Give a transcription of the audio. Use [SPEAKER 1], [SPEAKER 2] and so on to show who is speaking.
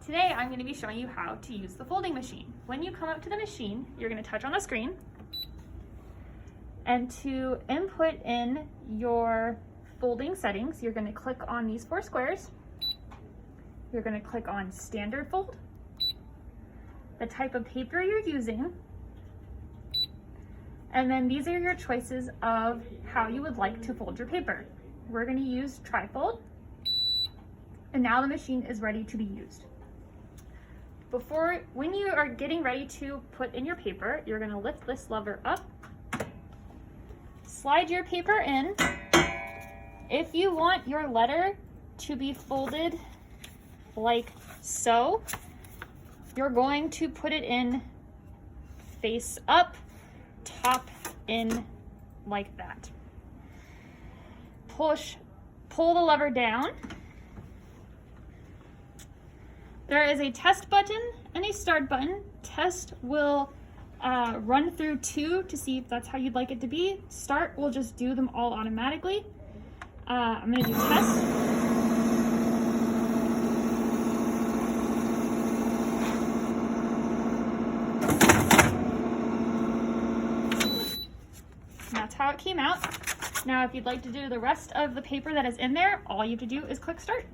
[SPEAKER 1] Today I'm going to be showing you how to use the folding machine. When you come up to the machine, you're going to touch on the screen, and to input in your folding settings, you're going to click on these 4 squares. You're going to click on standard fold, the type of paper you're using, and then these are your choices of how you would like to fold your paper. We're going to use trifold, and now the machine is ready to be used. When you are getting ready to put in your paper, you're going to lift this lever up, slide your paper in. If you want your letter to be folded like so, you're going to put it in face up, top in like that. Pull the lever down. There is a test button and a start button. Test will run through 2 to see if that's how you'd like it to be. Start will just do them all automatically. I'm going to do test. And that's how it came out. Now, if you'd like to do the rest of the paper that is in there, all you have to do is click start.